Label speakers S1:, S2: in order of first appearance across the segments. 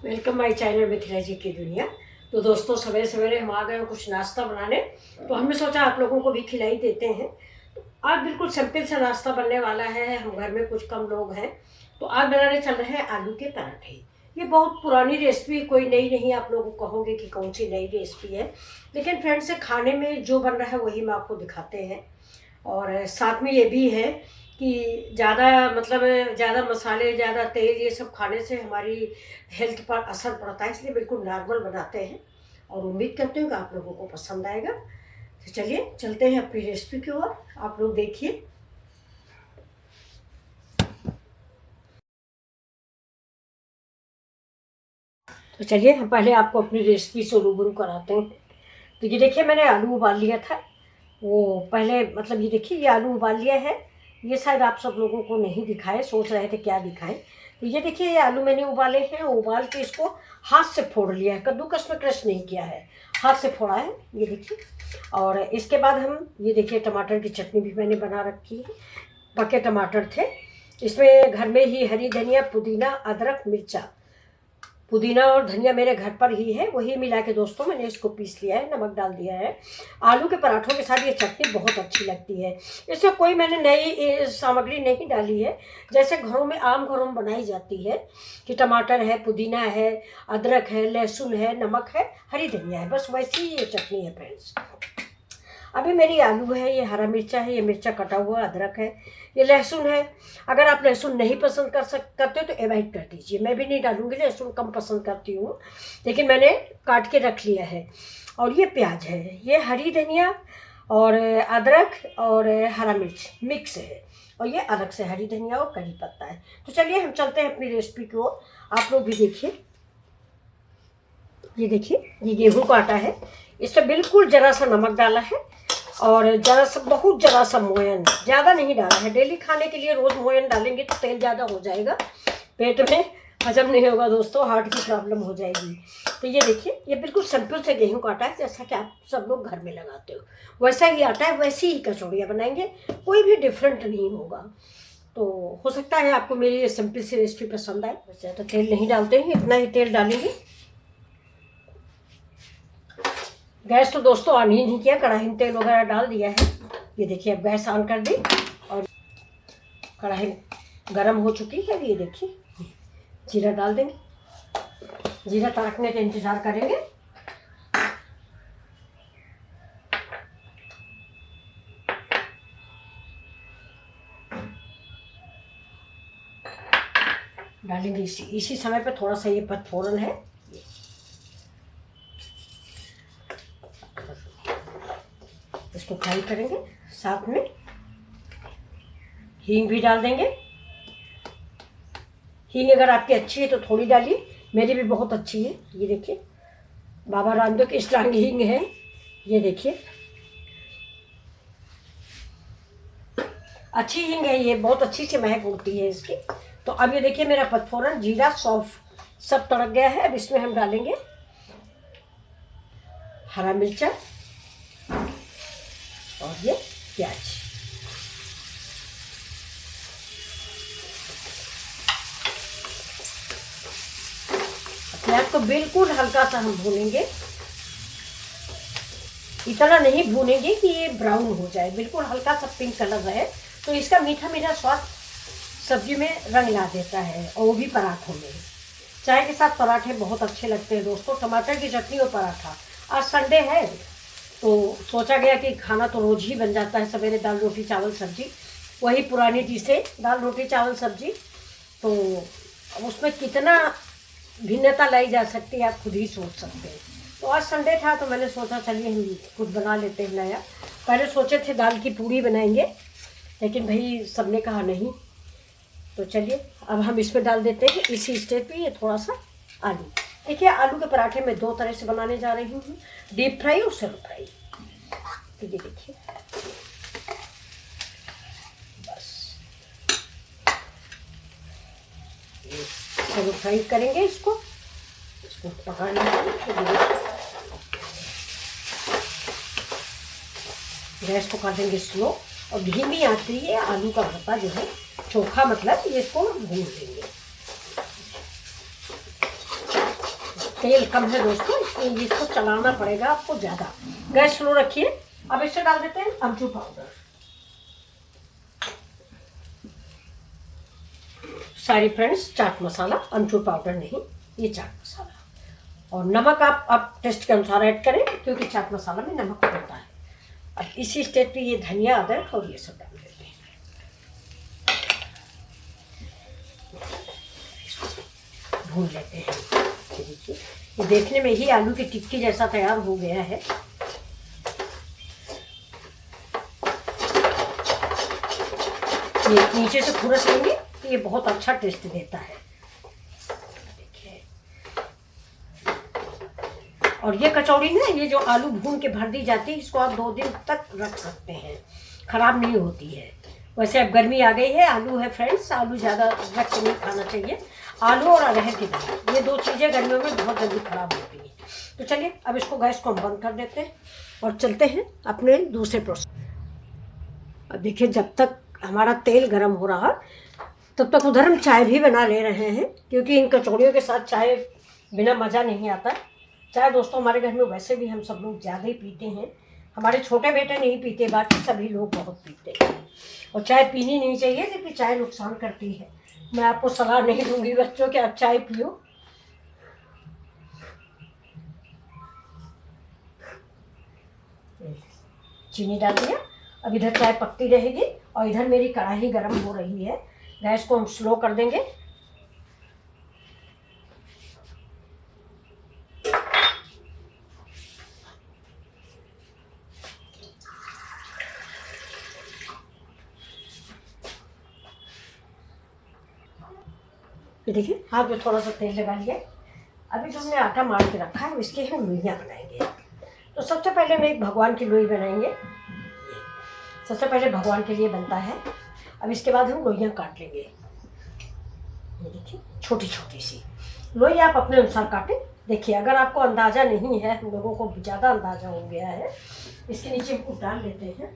S1: Welcome my channel Mithila जी की दुनिया। तो दोस्तों, सवेरे सवेरे हम आ गए हैं कुछ नाश्ता बनाने, तो हमने सोचा आप लोगों को भी खिलाई देते हैं। तो आज बिल्कुल सिंपल सा नाश्ता बनने वाला है। हम घर में कुछ कम लोग हैं, तो आज बनाने चल रहे हैं आलू के पराठे। ये बहुत पुरानी रेसिपी, कोई नई नहीं। आप लोग कहोगे कि कौन सी नई रेसिपी है, लेकिन फ्रेंड्स खाने में जो बन रहा है वही हम आपको दिखाते हैं। और साथ में ये भी है कि ज़्यादा ज़्यादा मसाले, ज़्यादा तेल, ये सब खाने से हमारी हेल्थ पर असर पड़ता है, इसलिए बिल्कुल नॉर्मल बनाते हैं। और उम्मीद करते हैं कि आप लोगों को पसंद आएगा। तो चलिए चलते हैं अपनी रेसिपी की ओर, आप लोग देखिए। तो चलिए हम पहले आपको अपनी रेसिपी से रूबरू कराते हैं। तो ये देखिए, मैंने आलू उबाल लिया था। वो पहले ये देखिए, ये आलू उबाल लिया है। ये शायद आप सब लोगों को नहीं दिखाए, सोच रहे थे क्या दिखाए। तो ये देखिए, ये आलू मैंने उबाले हैं। उबाल के इसको हाथ से फोड़ लिया है, कद्दूकस में क्रश नहीं किया है, हाथ से फोड़ा है, ये देखिए। और इसके बाद हम ये देखिए, टमाटर की चटनी भी मैंने बना रखी है। पके टमाटर थे इसमें, घर में ही हरी धनिया, पुदीना, अदरक, मिर्चा। पुदीना और धनिया मेरे घर पर ही है, वही मिला के दोस्तों मैंने इसको पीस लिया है, नमक डाल दिया है। आलू के पराठों के साथ ये चटनी बहुत अच्छी लगती है। इसमें कोई मैंने नई सामग्री नहीं डाली है, जैसे घरों में आम घरों में बनाई जाती है कि टमाटर है, पुदीना है, अदरक है, लहसुन है, नमक है, हरी धनिया है, बस वैसी ही ये चटनी है फ्रेंड्स। अभी मेरी आलू है, ये हरा मिर्चा है, ये मिर्चा कटा हुआ, अदरक है, ये लहसुन है। अगर आप लहसुन नहीं पसंद करते हो तो अवॉइड कर दीजिए, मैं भी नहीं डालूंगी, लहसुन कम पसंद करती हूँ, लेकिन मैंने काट के रख लिया है। और ये प्याज है, ये हरी धनिया और अदरक और हरा मिर्च मिक्स है, और ये अलग से हरी धनिया और करी पत्ता है। तो चलिए हम चलते हैं अपनी रेसिपी की ओर, आप लोग भी देखिए। ये देखिए, ये गेहूँ का आटा है, इसमें बिल्कुल जरा सा नमक डाला है और बहुत जरा सा मोयन, ज़्यादा नहीं डाला है। डेली खाने के लिए रोज़ मोयन डालेंगे तो तेल ज़्यादा हो जाएगा, पेट में हजम नहीं होगा दोस्तों, हार्ट की प्रॉब्लम हो जाएगी। तो ये देखिए, ये बिल्कुल सिंपल से गेहूं का आटा है, जैसा कि आप सब लोग घर में लगाते हो वैसा ही आटा है, वैसी ही कचौड़ियाँ बनाएंगे, कोई भी डिफरेंट नहीं होगा। तो हो सकता है आपको मेरी ये सिंपल सी रेसिपी पसंद आए। वैसे तो तेल नहीं डालते हैं, इतना ही तेल डालेंगे। गैस तो दोस्तों ऑन ही नहीं किया, कढ़ाई में तेल वगैरह डाल दिया है। ये देखिए, अब गैस ऑन कर दी और कढ़ाई गरम हो चुकी है। ये देखिए, जीरा डाल देंगे, जीरा तड़कने का इंतज़ार करेंगे। डालेंगे इसी समय पे थोड़ा सा ये पचफोरन है, इसको फ्राई करेंगे। साथ में हींग भी डाल देंगे। हींग अगर आपकी अच्छी है तो थोड़ी डालिए, मेरी भी बहुत अच्छी है। ये देखिए, बाबा रामदेव की स्ट्रांग हींग है, ये देखिए अच्छी हींग है, ये बहुत अच्छी सी महक उठती है इसकी। तो अब ये देखिए, मेरा पचफोरन, जीरा, सौंफ सब तड़क गया है। अब इसमें हम डालेंगे हरा मिर्चा और ये प्याज। प्याज को बिल्कुल हल्का सा हम भूनेंगे, इतना नहीं भूनेंगे कि ये ब्राउन हो जाए, बिल्कुल हल्का सा पिंक कलर रहे, तो इसका मीठा मीठा स्वाद सब्जी में रंग ला देता है, और वो भी पराठों में। चाय के साथ पराठे बहुत अच्छे लगते हैं दोस्तों, टमाटर की चटनी और पराठा। आज संडे है तो सोचा गया कि खाना तो रोज ही बन जाता है, सवेरे दाल रोटी चावल सब्जी, वही पुरानी डिशें, दाल रोटी चावल सब्जी। तो उसमें कितना भिन्नता लाई जा सकती है आप खुद ही सोच सकते हैं। तो आज संडे था तो मैंने सोचा चलिए हम कुछ बना लेते हैं नया। पहले सोचे थे दाल की पूड़ी बनाएंगे, लेकिन भाई सबने कहा नहीं। तो चलिए अब हम इसमें डाल देते हैं इसी स्टेज पे ये थोड़ा सा आलू। देखिए, आलू के पराठे मैं दो तरह से बनाने जा रही हूँ, डीप फ्राई और सैलो फ्राई। तो ये देखिए, बस सैलो फ्राई करेंगे इसको पकाने के लिए। गैस को कर देंगे स्लो, और धीमी आंच पे ये आलू का भरता जो है, चोखा ये इसको भून देंगे। तेल कम है दोस्तों, इसलिए इसको चलाना पड़ेगा आपको ज़्यादा। गैस स्लो रखिए। अब इससे डाल देते हैं अमचूर पाउडर। सारी फ्रेंड्स, चाट मसाला, अमचूर पाउडर नहीं, ये चाट मसाला। और नमक आप टेस्ट के अनुसार ऐड करें, क्योंकि चाट मसाला में नमक होता है। अब इसी स्टेज पे ये धनिया, अदरक और ये सब डाल देते हैं। भून लेते हैं। देखिए, ये देखने में ही आलू की टिक्की जैसा तैयार हो गया है। ये नीचे से खुरस लेंगे तो ये बहुत अच्छा टेस्ट देता है। देखिए, और ये कचौड़ी ना, ये जो आलू भून के भर दी जाती है, इसको आप 2 दिन तक रख सकते हैं, खराब नहीं होती है। वैसे अब गर्मी आ गई है, आलू है फ्रेंड्स, आलू ज़्यादा रख के नहीं खाना चाहिए। आलू और अरहर की दाल, ये 2 चीज़ें गर्मियों में बहुत जल्दी खराब होती हैं। तो चलिए अब इसको गैस को हम बंद कर देते हैं और चलते हैं अपने दूसरे प्रोसेस। अब देखिए, जब तक हमारा तेल गर्म हो रहा तब तक उधर हम चाय भी बना ले रहे हैं, क्योंकि इन कचौड़ियों के साथ चाय बिना मज़ा नहीं आता। चाय दोस्तों हमारे घर में वैसे भी हम सब लोग ज़्यादा ही पीते हैं। हमारे छोटे बेटे नहीं पीते, बाकी सभी लोग बहुत पीते हैं। और चाय पीनी नहीं चाहिए, क्योंकि चाय नुकसान करती है। मैं आपको सलाह नहीं दूंगी बच्चों कि आप चाय पियो। चीनी डाल दिया। अब इधर चाय पकती रहेगी और इधर मेरी कढ़ाई गर्म हो रही है। गैस को हम स्लो कर देंगे। ये देखिए, हाथ में थोड़ा सा तेल लगा लिया। अभी जो हमने आटा मार के रखा है, इसके हम लोइयाँ बनाएंगे। तो सबसे पहले हम एक भगवान की लोई बनाएंगे। सबसे पहले भगवान के लिए बनता है। अब इसके बाद हम लोइयाँ काट लेंगे। ये देखिए, छोटी छोटी सी लोई आप अपने अनुसार काटें। देखिए, अगर आपको अंदाज़ा नहीं है, हम लोगों को ज़्यादा अंदाज़ा हो गया है, इसके नीचे हम डाल देते हैं,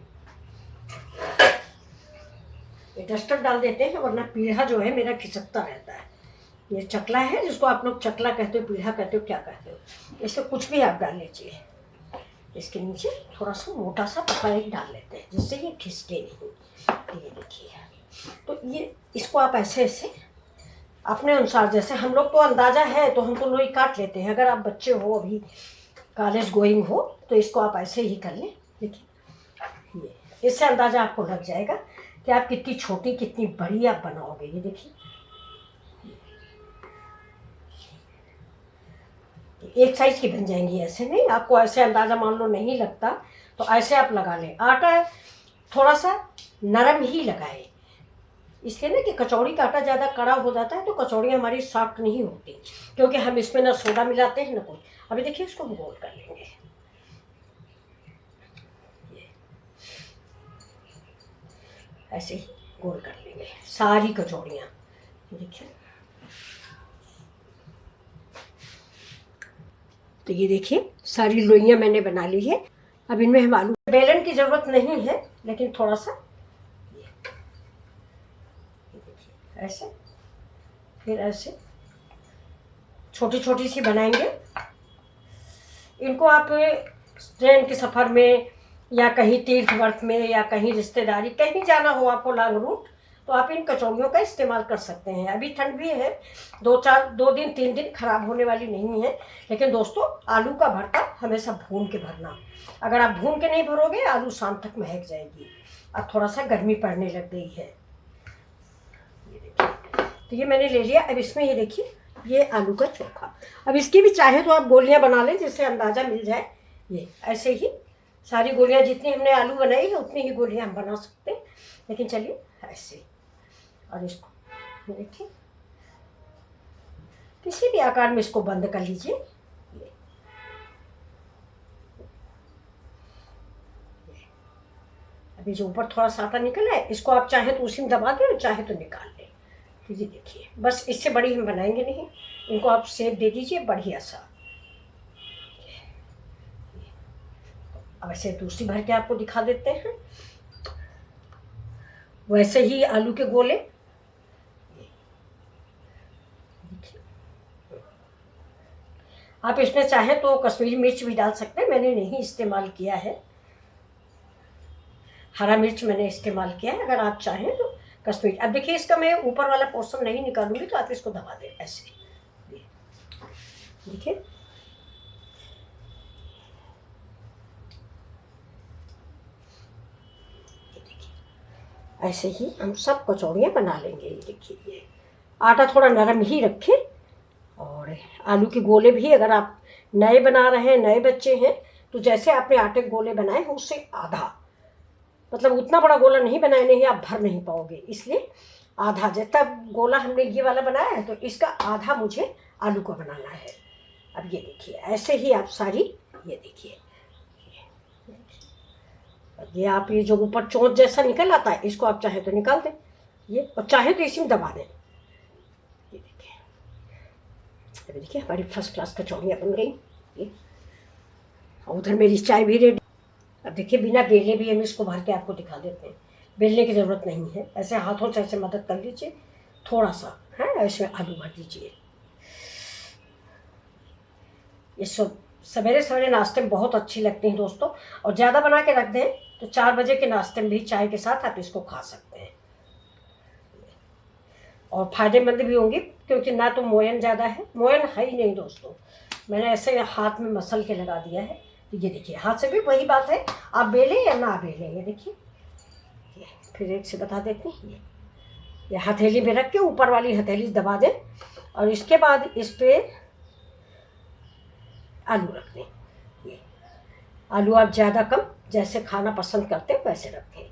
S1: ये डस्टर डाल देते हैं, वरना पीढ़ा जो है मेरा खिसकता रहता है। ये चकला है, जिसको आप लोग चकला कहते हो, पीढ़ा कहते हो, क्या कहते हो, इससे कुछ भी आप डाल लीजिए। इसके नीचे थोड़ा सा मोटा सा पत्ता एक डाल लेते हैं, जिससे ये खिसके नहीं। ये देखिए, तो ये इसको आप ऐसे ऐसे अपने अनुसार, जैसे हम लोग तो अंदाज़ा है तो हम तो लोई काट लेते हैं। अगर आप बच्चे हो, अभी कॉलेज गोइंग हो, तो इसको आप ऐसे ही कर लें। देखिए, ये इससे अंदाज़ा आपको लग जाएगा कि आप कितनी छोटी कितनी बड़ी आप बनाओगे। ये देखिए, एक साइज की बन जाएंगी। ऐसे नहीं, आपको ऐसे अंदाज़ा मान लो नहीं लगता तो ऐसे आप लगा लें। आटा थोड़ा सा नरम ही लगाएं, इसलिए ना कि कचौड़ी का आटा ज़्यादा कड़ा हो जाता है तो कचौड़ियाँ हमारी सॉफ्ट नहीं होती, क्योंकि हम इसमें ना सोडा मिलाते हैं ना कोई। अभी देखिए, इसको हम गोल कर लेंगे। ऐसे ही गोल कर लेंगे सारी कचौड़ियाँ। देखिए, तो ये देखिए, सारी लोइयाँ मैंने बना ली है। अब इनमें हम आलू, बेलन की ज़रूरत नहीं है, लेकिन थोड़ा सा ऐसे, फिर ऐसे छोटी छोटी सी बनाएंगे। इनको आप ट्रेन के सफ़र में या कहीं तीर्थ वर्थ में या कहीं रिश्तेदारी कहीं जाना हो आपको लॉन्ग रूट, तो आप इन कचौड़ियों का इस्तेमाल कर सकते हैं। अभी ठंड भी है, 2 दिन 3 दिन खराब होने वाली नहीं है। लेकिन दोस्तों, आलू का भरता हमेशा भून के भरना। अगर आप भून के नहीं भरोगे, आलू शाम तक महक जाएगी। अब थोड़ा सा गर्मी पड़ने लग गई है। ये देखिए, तो ये मैंने ले लिया। अब इसमें ये देखिए, ये आलू का चोखा। अब इसकी भी चाहे तो आप गोलियां बना लें, जिससे अंदाज़ा मिल जाए। ये ऐसे ही सारी गोलियां, जितनी हमने आलू बनाई है उतनी ही गोलियां हम बना सकते हैं। लेकिन चलिए ऐसे, और इसको देखिए, किसी भी आकार में इसको बंद कर लीजिए। अभी जो ऊपर थोड़ा सा आटा निकला है, इसको आप चाहे तो उसी में दबा दें और चाहे तो निकाल लें। तो ये देखिए, बस इससे बड़ी हम बनाएंगे नहीं। इनको आप शेप दे दीजिए बढ़िया सा। अब ऐसे दूसरी भर के आपको दिखा देते हैं। वैसे ही आलू के गोले, आप इसमें चाहें तो कश्मीरी मिर्च भी डाल सकते हैं, मैंने नहीं इस्तेमाल किया है, हरा मिर्च मैंने इस्तेमाल किया है। अगर आप चाहें तो कश्मीरी। अब देखिए इसका मैं ऊपर वाला पोर्शन नहीं निकालूंगी, तो आप इसको दबा दें ऐसे, देखिए। ऐसे ही हम सब कचौड़ियाँ बना लेंगे। ये देखिए, ये आटा थोड़ा नरम ही रखें। और आलू के गोले भी अगर आप नए बना रहे हैं, नए बच्चे हैं, तो जैसे आपने आटे के गोले बनाए हैं उससे आधा, मतलब उतना बड़ा गोला नहीं बनाए, नहीं आप भर नहीं पाओगे, इसलिए आधा। जितना गोला हमने ये वाला बनाया है तो इसका आधा मुझे आलू का बनाना है। अब ये देखिए ऐसे ही आप सारी, ये देखिए, ये आप ये जो ऊपर चोंच जैसा निकल आता है इसको आप चाहे तो निकाल दें, ये, और चाहे तो इसी में दबा दें। ये देखिए, अभी देखिए हमारी फर्स्ट क्लास कचौड़ियाँ बन गई। ये उधर मेरी चाय भी रेडी। अब देखिए बिना बेले भी हम इसको भर के आपको दिखा देते हैं, बेलने की ज़रूरत नहीं है, ऐसे हाथों से ऐसे मदद कर लीजिए थोड़ा सा, है ऐसे आलू भर दीजिए। ये सब सवेरे सवेरे नाश्ते में बहुत अच्छी लगती हैं दोस्तों, और ज़्यादा बना के रख दें तो 4 बजे के नाश्ते में भी चाय के साथ आप इसको खा सकते हैं, और फ़ायदेमंद भी होंगी, क्योंकि ना तो मोयन ज़्यादा है, मोयन है ही नहीं दोस्तों, मैंने ऐसे हाथ में मसल के लगा दिया है। तो ये देखिए हाथ से भी वही बात है, आप बेलें या ना बेलें। ये देखिए, ये फिर एक से बता देते हैं, ये हथेली में रख के ऊपर वाली हथेली दबा दें, और इसके बाद इस पर आलू रख दें। ये आलू आप ज़्यादा कम जैसे खाना पसंद करते हैं वैसे रखें,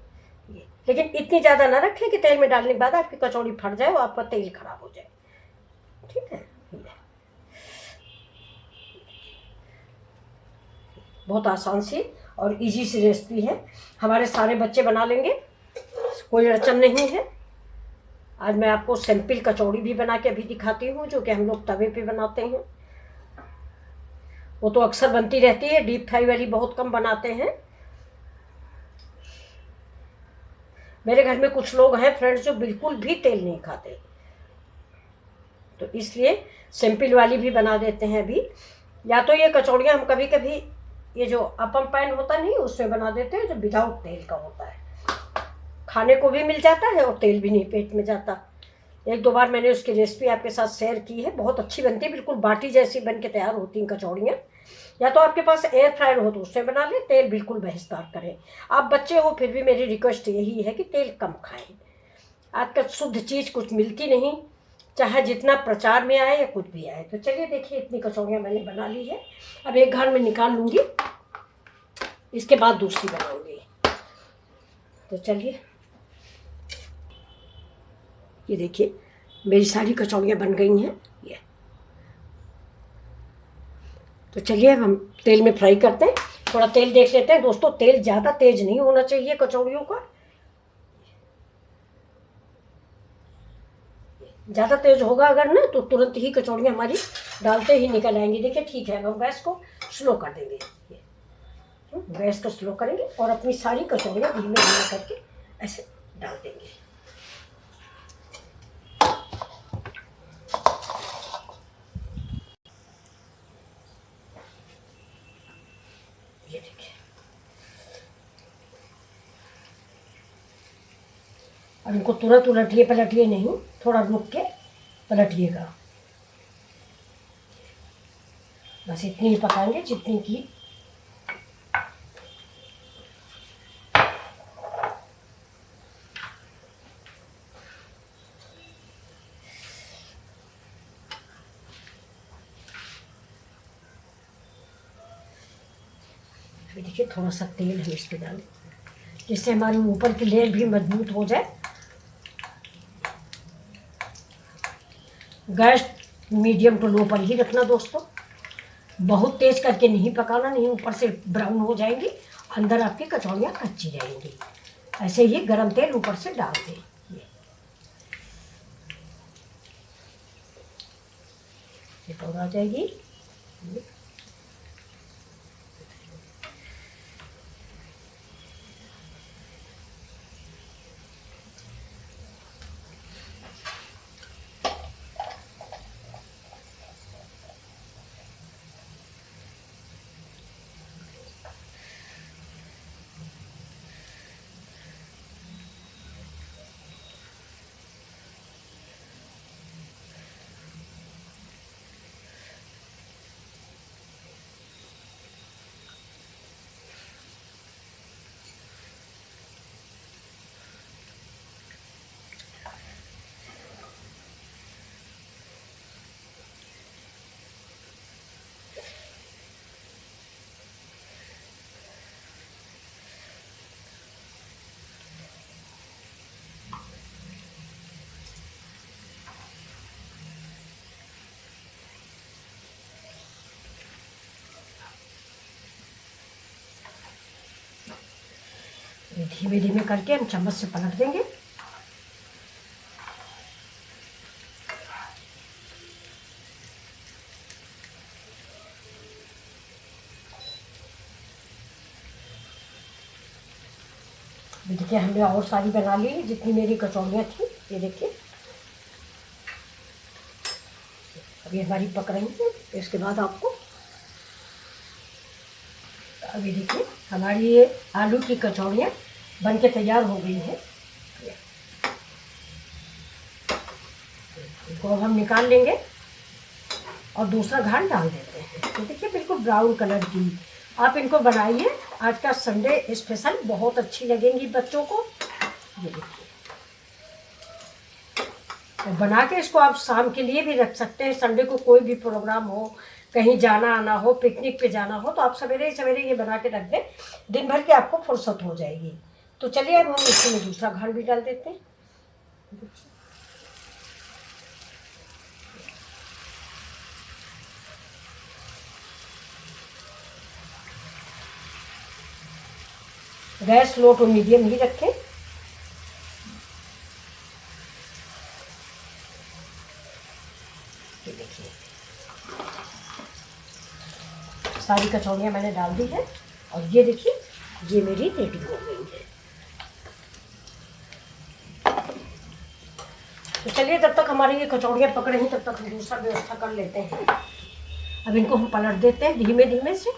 S1: ये लेकिन इतनी ज़्यादा ना रखें कि तेल में डालने के बाद आपकी कचौड़ी फट जाए और आपका तेल खराब हो जाए, ठीक है। बहुत आसान सी और इजी सी रेसिपी है, हमारे सारे बच्चे बना लेंगे, कोई अड़चन नहीं है। आज मैं आपको सिंपल कचौड़ी भी बना के अभी दिखाती हूँ, जो कि हम लोग तवे पे बनाते हैं, वो तो अक्सर बनती रहती है, डीप फ्राई वाली बहुत कम बनाते हैं। मेरे घर में कुछ लोग हैं फ्रेंड्स जो बिल्कुल भी तेल नहीं खाते, तो इसलिए सिंपल वाली भी बना देते हैं अभी। या तो ये कचौड़ियाँ हम कभी कभी ये जो अपम पैन होता नहीं उसमें बना देते हैं, जो विदाउट तेल का होता है, खाने को भी मिल जाता है और तेल भी नहीं पेट में जाता। 1-2 बार मैंने उसकी रेसिपी आपके साथ शेयर की है, बहुत अच्छी बनती है, बिल्कुल बाटी जैसी बन के तैयार होती हैं कचौड़ियाँ। या तो आपके पास एयर फ्रायर हो तो उससे बना लें, तेल बिल्कुल बहिष्कार करें। आप बच्चे हो फिर भी मेरी रिक्वेस्ट यही है कि तेल कम खाएं, आजकल शुद्ध चीज़ कुछ मिलती नहीं, चाहे जितना प्रचार में आए या कुछ भी आए। तो चलिए देखिए इतनी कचौड़ियाँ मैंने बना ली है, अब एक घर में निकाल लूँगी, इसके बाद दूसरी बनाऊँगी। तो चलिए, ये देखिए मेरी सारी कचौड़ियाँ बन गई हैं ये। तो चलिए अब हम तेल में फ्राई करते हैं, थोड़ा तेल देख लेते हैं दोस्तों, तेल ज़्यादा तेज नहीं होना चाहिए कचौड़ियों का, ज़्यादा तेज होगा अगर ना तो तुरंत ही कचौड़ियाँ हमारी डालते ही निकल आएंगी। देखिए ठीक है, हम गैस को स्लो कर देंगे, गैस को स्लो करेंगे और अपनी सारी कचौड़ियाँ धीमे धीमे करके ऐसे डाल देंगे। ये देखिए, और इनको तुरंत उलटिए पलटिए नहीं, थोड़ा रुक के पलटिएगा, बस इतनी ही पकाएंगे जितनी की देखिए थोड़ा सा तेल हम इस पर डालें, जिससे हमारी ऊपर की लेयर भी मजबूत हो जाए। गैस मीडियम टू लो पर ही रखना दोस्तों, बहुत तेज़ करके नहीं पकाना, नहीं ऊपर से ब्राउन हो जाएंगी, अंदर आपकी कचौड़ियाँ कच्ची रहेंगी। ऐसे ही गरम तेल ऊपर से डाल दें, ये तो आ जाएगी। धीमे धीमे करके हम चम्मच से पलट देंगे। देखिए हमने और सारी बना ली जितनी मेरी कचौड़ियाँ थी। ये देखिए अभी हमारी पक रही है। इसके बाद आपको अभी देखिए हमारी ये आलू की कचौड़ियाँ बन के तैयार हो गई हैं। इनको हम निकाल लेंगे और दूसरा घाट डाल देते हैं। तो देखिए बिल्कुल ब्राउन कलर की। आप इनको बनाइए, आज का संडे स्पेशल, बहुत अच्छी लगेंगी बच्चों को। ये देखिए तो बना के इसको आप शाम के लिए भी रख सकते हैं। संडे को कोई भी प्रोग्राम हो, कहीं जाना आना हो, पिकनिक पे जाना हो, तो आप सवेरे सवेरे ये बना के रख दें, दिन भर की आपको फुर्सत हो जाएगी। तो चलिए अब हम इसमें दूसरा घाट भी डाल देते हैं। गैस लो टू मीडियम ही रखें। ये देखिए सारी कचौड़ियाँ मैंने डाल दी है और ये देखिए ये मेरी रेडी हो गई है। तो चलिए तब तक हमारी ये कचौड़ियाँ पक रही, तब तक हम दूसरा व्यवस्था कर लेते हैं। अब इनको हम पलट देते हैं धीमे धीमे से।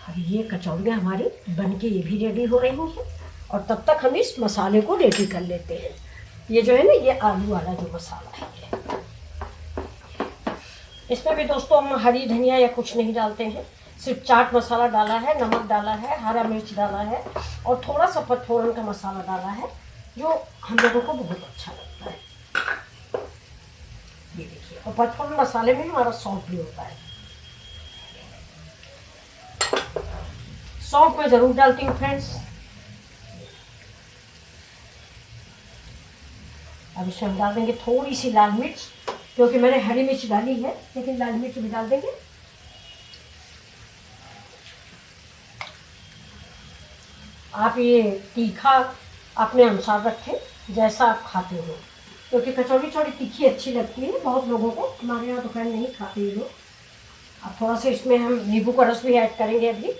S1: अब ये कचौड़ियाँ हमारी बन के ये भी रेडी हो रही हैं और तब तक हम इस मसाले को रेडी कर लेते हैं। ये जो है ना, ये आलू वाला जो मसाला है, इसमें भी दोस्तों हम हरी धनिया या कुछ नहीं डालते हैं, सिर्फ चाट मसाला डाला है, नमक डाला है, हरा मिर्च डाला है और थोड़ा सा पचफोरन का मसाला डाला है, जो हम लोगों को बहुत अच्छा लगता है। ये देखिए, और पचफोरन मसाले में हमारा सौंफ भी होता है। सौंफ मैं ज़रूर डालती हूँ फ्रेंड्स। अब इसमें हम डाल देंगे थोड़ी सी लाल मिर्च, क्योंकि मैंने हरी मिर्च डाली है, लेकिन लाल मिर्च भी डाल देंगे। आप ये तीखा अपने अनुसार रखें, जैसा आप खाते हो, क्योंकि कचौड़ी थोड़ी तीखी अच्छी लगती है बहुत लोगों को। हमारे यहाँ तो खैर नहीं खाते ये लोग। अब थोड़ा सा इसमें हम नींबू का रस भी ऐड करेंगे। अभी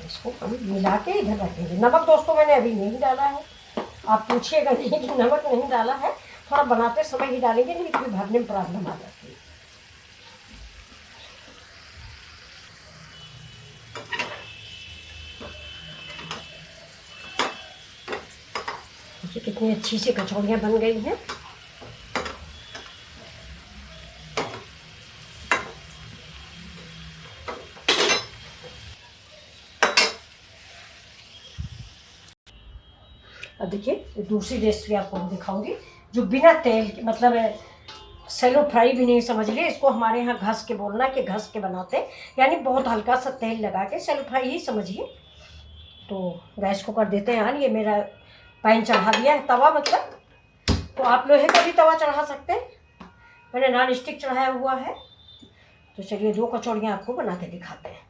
S1: इसको हम मिला के इधर रखेंगे। नमक दोस्तों मैंने अभी नहीं डाला है, आप पूछिएगा नहीं कि नमक नहीं डाला है, थोड़ा बनाते समय ही डालेंगे, नहीं तो भरने में प्रॉब्लम आ जाती है। देखिए कितनी अच्छी सी कचौड़ियाँ बन गई हैं। अब देखिए दूसरी रेसिपी आपको मैं दिखाऊंगी, जो बिना तेल के, मतलब सेलो फ्राई भी नहीं समझ लिए इसको, हमारे यहाँ घस के बोलना कि घस के बनाते हैं, यानी बहुत हल्का सा तेल लगा के, सेलो फ्राई ही समझिए। तो गैस को कर देते हैं ऑन। ये मेरा पैन चढ़ा दिया है, तवा मतलब, तो आप लोहे का भी तवा चढ़ा सकते हैं, मैंने नॉन स्टिक चढ़ाया हुआ है। तो चलिए दो कचौड़ियाँ आपको बना के दिखाते हैं।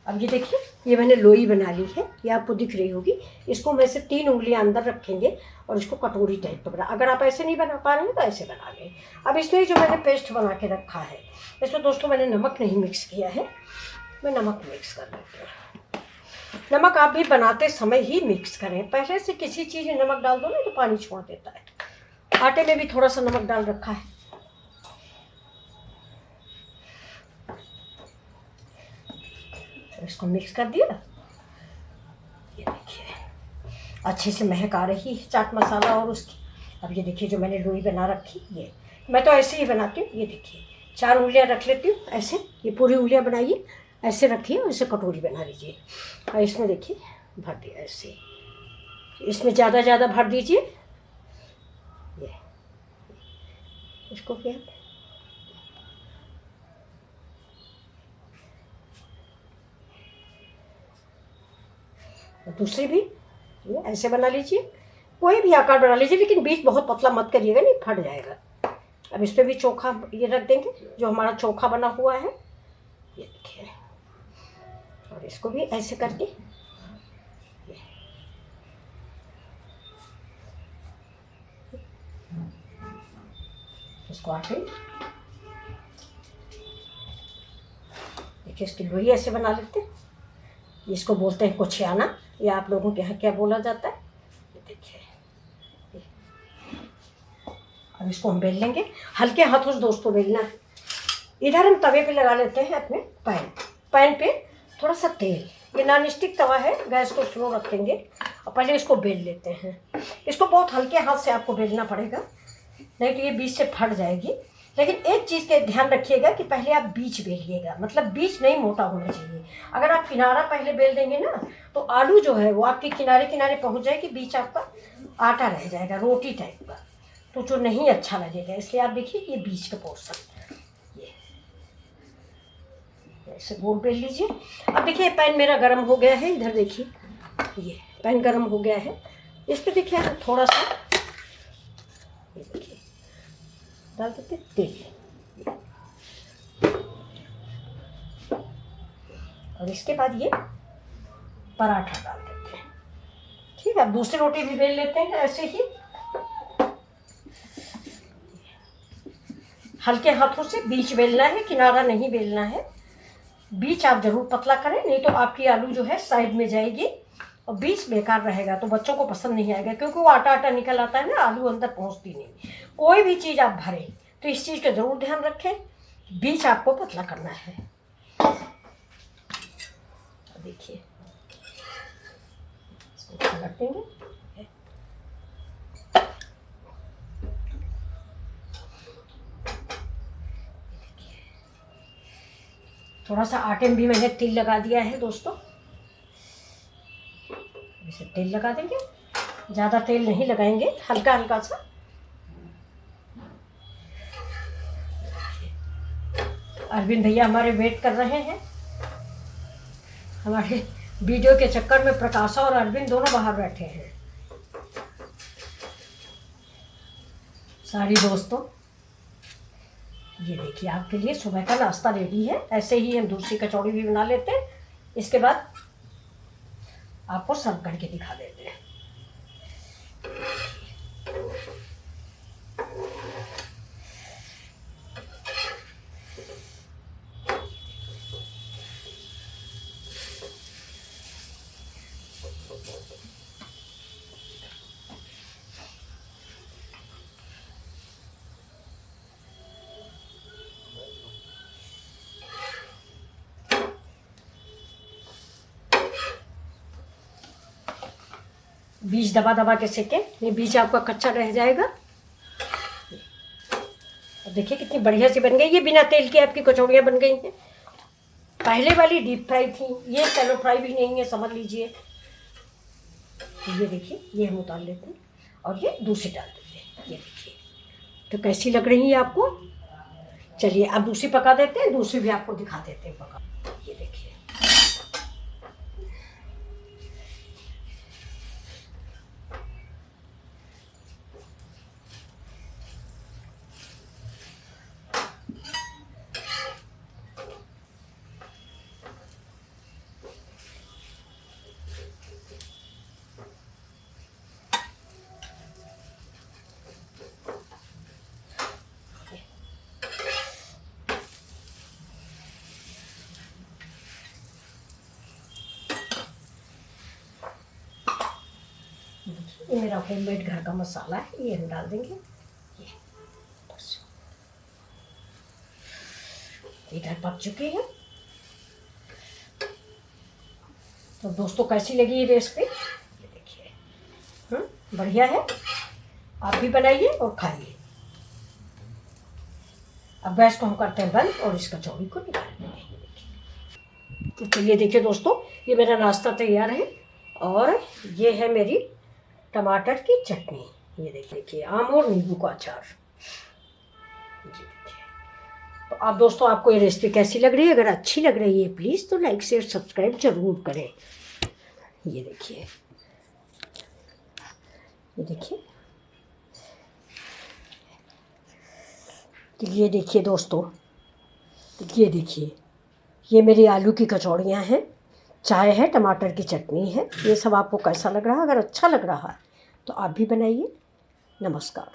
S1: अब ये देखिए, ये मैंने लोई बना ली है, ये आपको दिख रही होगी। इसको मैं से 3 उंगलियां अंदर रखेंगे और इसको कटोरी टाइप पर बना, अगर आप ऐसे नहीं बना पा रहे हैं तो ऐसे बना लें। अब इसमें जो मैंने पेस्ट बना के रखा है, इसमें दोस्तों मैंने नमक नहीं मिक्स किया है, मैं नमक मिक्स कर देती हूँ। नमक आप भी बनाते समय ही मिक्स करें, पहले से किसी चीज़ में नमक डाल दो ना तो पानी छोड़ देता है। आटे में भी थोड़ा सा नमक डाल रखा है। इसको मिक्स कर दिया। ये देखिए अच्छे से महक आ रही है चाट मसाला और उसकी। अब ये देखिए जो मैंने लोई बना रखी, ये मैं तो ऐसे ही बनाती हूँ। ये देखिए 4 उंगलियाँ रख लेती हूँ ऐसे, ये पूरी उंगलियाँ बनाइए, ऐसे रखिए और इसे कटोरी बना लीजिए और इसमें देखिए भर दिया ऐसे, इसमें ज़्यादा भर दीजिए। ये इसको क्या, दूसरी भी ये ऐसे बना लीजिए। कोई भी आकार बना लीजिए, लेकिन बीच बहुत पतला मत करिएगा, नहीं फट जाएगा। अब इस पर भी चोखा ये रख देंगे, जो हमारा चोखा बना हुआ है, ये देखिए। और इसको भी ऐसे करके इसको आटे देखिए, इसकी लोई ऐसे बना लेते हैं। इसको बोलते हैं कुछियाना, या आप लोगों के यहाँ क्या बोला जाता है, ये देखिए। अब इसको हम बेल लेंगे, हल्के हाथों से दोस्तों बेलना है। इधर हम तवे पे लगा लेते हैं अपने पैन पे थोड़ा सा तेल। ये नॉन स्टिक तवा है, गैस को स्लो रखेंगे और पहले इसको बेल लेते हैं। इसको बहुत हल्के हाथ से आपको बेलना पड़ेगा, नहीं तो ये बीच से फट जाएगी। लेकिन एक चीज़ का ध्यान रखिएगा कि पहले आप बीच बेलिएगा, मतलब बीच नहीं मोटा होना चाहिए। अगर आप किनारा पहले बेल देंगे ना, तो आलू जो है वो आपके किनारे किनारे पहुंच जाएगी, बीच आपका आटा रह जाएगा रोटी टाइप का, तो जो नहीं अच्छा लगेगा। इसलिए आप देखिए ये बीच का पोर्शन, ये ऐसे गोल बेल लीजिए। अब देखिए पैन मेरा गर्म हो गया है, इधर देखिए ये पैन गर्म हो गया है। इस पर देखिए थोड़ा सा ये देखिए डाल देते तेल, और इसके बाद ये पराठा डाल देते हैं। ठीक है, अब दूसरी रोटी भी बेल लेते हैं ऐसे ही, हल्के हाथों से बीच बेलना है, किनारा नहीं बेलना है। बीच आप जरूर पतला करें, नहीं तो आपकी आलू जो है साइड में जाएगी और बीच बेकार रहेगा, तो बच्चों को पसंद नहीं आएगा, क्योंकि वो आटा आटा निकल आता है ना, आलू अंदर पहुंचती नहीं। कोई भी चीज़ आप भरें तो इस चीज़ का जरूर ध्यान रखें, बीच आपको पतला करना है। देखिए इसको पलट देंगे, थोड़ा सा आटे में भी मैंने तेल लगा दिया है दोस्तों। इसे तेल लगा देंगे, ज़्यादा तेल नहीं लगाएंगे, हल्का हल्का सा। अरविंद भैया हमारे वेट कर रहे हैं। हमारे वीडियो के चक्कर में प्रकाशा और अरविंद दोनों बाहर बैठे हैं। सारी दोस्तों ये देखिए आपके लिए सुबह का नाश्ता रेडी है। ऐसे ही हम दूसरी कचौड़ी भी बना लेते हैं, इसके बाद आपको सर्व करके दिखा देते हैं। बीज दबा दबा के सेकें, नहीं बीज आपका कच्चा रह जाएगा। और देखिए कितनी बढ़िया से बन गई, ये बिना तेल की आपकी कचौड़ियाँ बन गई हैं। पहले वाली डीप फ्राई थी, ये शैलो फ्राई भी नहीं है, समझ लीजिए। ये देखिए ये हम उतार लेते हैं और ये दूसरी डाल देते हैं। ये देखिए तो कैसी लग रही है आपको। चलिए अब दूसरी पका देते हैं, दूसरी भी आपको दिखा देते हैं पका। ये देखिए ये मेरा होममेड घर का मसाला है, ये हम डाल देंगे। ये बस इधर पक चुकी है। तो दोस्तों कैसी लगी ये रेसिपी, ये देखिए बढ़िया है। आप भी बनाइए और खाइए। अब गैस को हम करते हैं बंद और इस कचौड़ी को निकाल देंगे। तो चलिए देखिए दोस्तों, ये मेरा नाश्ता तैयार है और ये है मेरी टमाटर की चटनी। ये देखिए आम और नींबू का अचार। जी देखिए। तो आप दोस्तों आपको ये रेसिपी कैसी लग रही है, अगर अच्छी लग रही है प्लीज़ तो लाइक शेयर सब्सक्राइब जरूर करें। ये देखिए ये देखिए, तो ये देखिए दोस्तों, ये देखिए, ये मेरी आलू की कचौड़ियाँ हैं, चाय है, टमाटर की चटनी है। ये सब आपको कैसा लग रहा है? अगर अच्छा लग रहा है तो आप भी बनाइए। नमस्कार।